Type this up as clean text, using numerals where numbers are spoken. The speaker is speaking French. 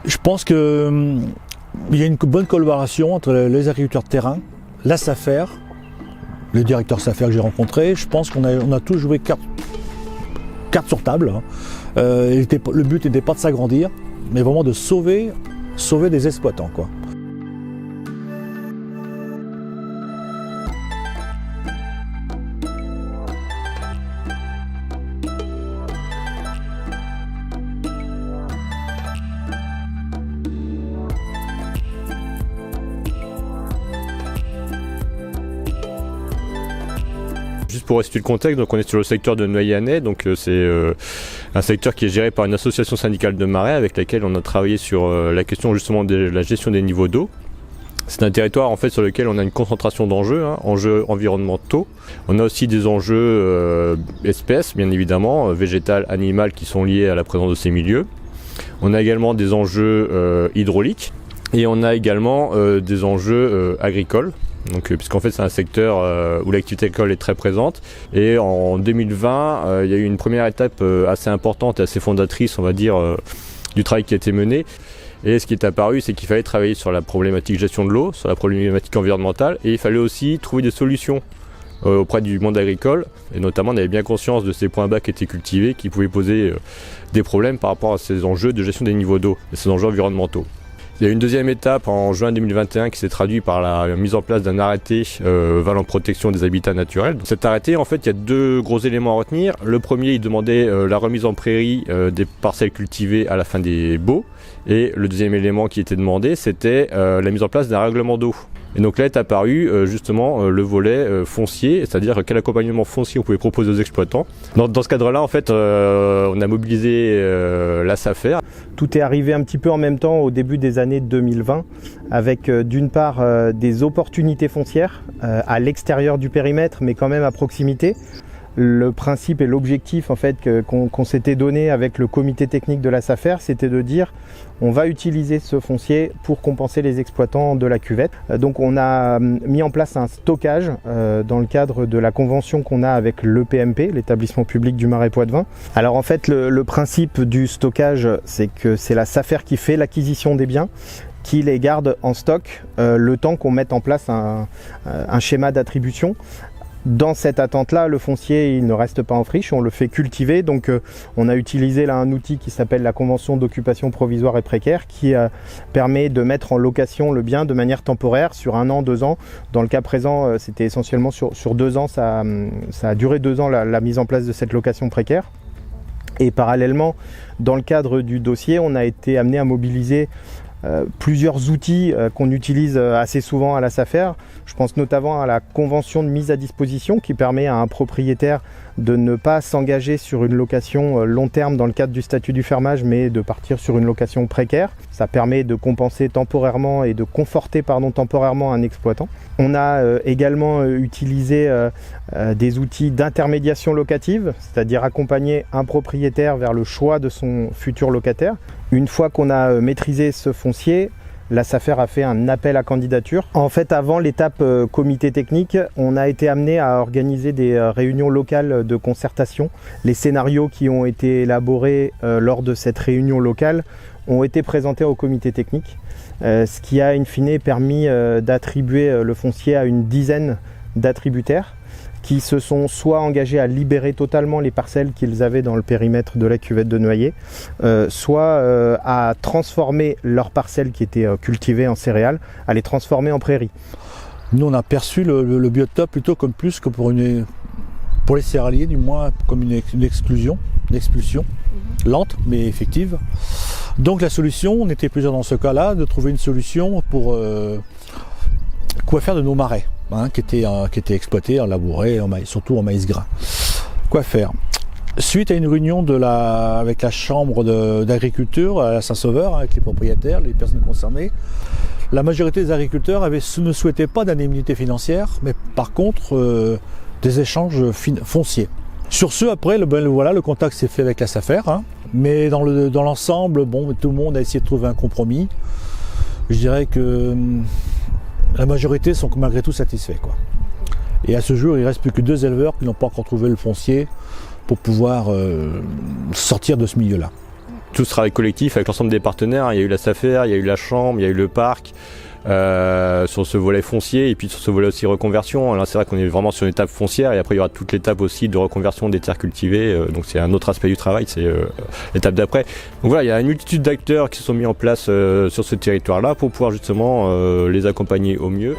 Je pense qu'il y a une bonne collaboration entre les agriculteurs de terrain, la SAFER, le directeur SAFER que j'ai rencontré. Je pense qu'on a tous joué carte sur table. Le but n'était pas de s'agrandir, mais vraiment de sauver des exploitants, quoi. Juste pour resituer le contexte, donc on est sur le secteur de Noyenay, donc c'est un secteur qui est géré par une association syndicale de marais avec laquelle on a travaillé sur la question justement de la gestion des niveaux d'eau. C'est un territoire en fait sur lequel on a une concentration d'enjeux, enjeux environnementaux. On a aussi des enjeux espèces, bien évidemment, végétales, animales qui sont liés à la présence de ces milieux. On a également des enjeux hydrauliques et on a également des enjeux agricoles. Donc, puisqu'en fait c'est un secteur où l'activité agricole est très présente, et en 2020 il y a eu une première étape assez importante et assez fondatrice, on va dire, du travail qui a été mené. Et ce qui est apparu, c'est qu'il fallait travailler sur la problématique gestion de l'eau, sur la problématique environnementale, et il fallait aussi trouver des solutions auprès du monde agricole, et notamment on avait bien conscience de ces points bas qui étaient cultivés, qui pouvaient poser des problèmes par rapport à ces enjeux de gestion des niveaux d'eau et ces enjeux environnementaux. Il y a une deuxième étape en juin 2021 qui s'est traduite par la mise en place d'un arrêté valant protection des habitats naturels. Dans cet arrêté, en fait, il y a deux gros éléments à retenir. Le premier, il demandait la remise en prairie des parcelles cultivées à la fin des baux. Et le deuxième élément qui était demandé, c'était la mise en place d'un règlement d'eau. Et donc là est apparu justement le volet foncier, c'est-à-dire quel accompagnement foncier on pouvait proposer aux exploitants. Dans ce cadre-là, en fait, on a mobilisé la SAFER. Tout est arrivé un petit peu en même temps au début des années 2020, avec d'une part des opportunités foncières à l'extérieur du périmètre, mais quand même à proximité. Le principe et l'objectif en fait qu'on s'était donné avec le comité technique de la SAFER, c'était de dire on va utiliser ce foncier pour compenser les exploitants de la cuvette. Donc on a mis en place un stockage dans le cadre de la convention qu'on a avec l'EPMP, l'établissement public du Marais Poitevin. Alors en fait le principe du stockage, c'est que c'est la SAFER qui fait l'acquisition des biens, qui les garde en stock le temps qu'on mette en place un schéma d'attribution. Dans cette attente-là, le foncier il ne reste pas en friche, on le fait cultiver. Donc on a utilisé là un outil qui s'appelle la convention d'occupation provisoire et précaire qui permet de mettre en location le bien de manière temporaire sur 1 an, 2 ans. Dans le cas présent, c'était essentiellement sur 2 ans, ça a duré 2 ans la mise en place de cette location précaire. Et parallèlement, dans le cadre du dossier, on a été amené à mobiliser plusieurs outils qu'on utilise assez souvent à la SAFER. Je pense notamment à la convention de mise à disposition qui permet à un propriétaire de ne pas s'engager sur une location long terme dans le cadre du statut du fermage, mais de partir sur une location précaire. Ça permet de compenser temporairement et de conforter temporairement un exploitant. On a également utilisé des outils d'intermédiation locative, c'est-à-dire accompagner un propriétaire vers le choix de son futur locataire. Une fois qu'on a maîtrisé ce foncier, la SAFER a fait un appel à candidature. En fait, avant l'étape comité technique, on a été amené à organiser des réunions locales de concertation. Les scénarios qui ont été élaborés lors de cette réunion locale ont été présentés au comité technique, ce qui a in fine permis d'attribuer le foncier à une dizaine d'attributaires qui se sont soit engagés à libérer totalement les parcelles qu'ils avaient dans le périmètre de la cuvette de Noyer, soit à transformer leurs parcelles qui étaient cultivées en céréales, à les transformer en prairies. Nous on a perçu le biotope plutôt comme plus que pour les céréaliers du moins comme une expulsion lente mais effective. Donc la solution, on était plusieurs dans ce cas-là, de trouver une solution pour quoi faire de nos marais. Qui étaient exploités, labourés, surtout en maïs gras. Quoi faire? Suite à une réunion avec la chambre d'agriculture à Saint-Sauveur, avec les propriétaires, les personnes concernées, la majorité des agriculteurs ne souhaitaient pas d'indemnité financière, mais par contre des échanges fonciers. Sur ce, après, le contact s'est fait avec la SAFER, mais dans l'ensemble, tout le monde a essayé de trouver un compromis. Je dirais que la majorité sont malgré tout satisfaits, quoi. Et à ce jour, il ne reste plus que 2 éleveurs qui n'ont pas encore trouvé le foncier pour pouvoir sortir de ce milieu-là. tout ce travail collectif avec l'ensemble des partenaires. Il y a eu la SAFER, il y a eu la Chambre, il y a eu le parc. Sur ce volet foncier et puis sur ce volet aussi reconversion. Là c'est vrai qu'on est vraiment sur une étape foncière et après il y aura toute l'étape aussi de reconversion des terres cultivées, donc c'est un autre aspect du travail, c'est l'étape d'après. Donc voilà, il y a une multitude d'acteurs qui se sont mis en place sur ce territoire là pour pouvoir justement les accompagner au mieux.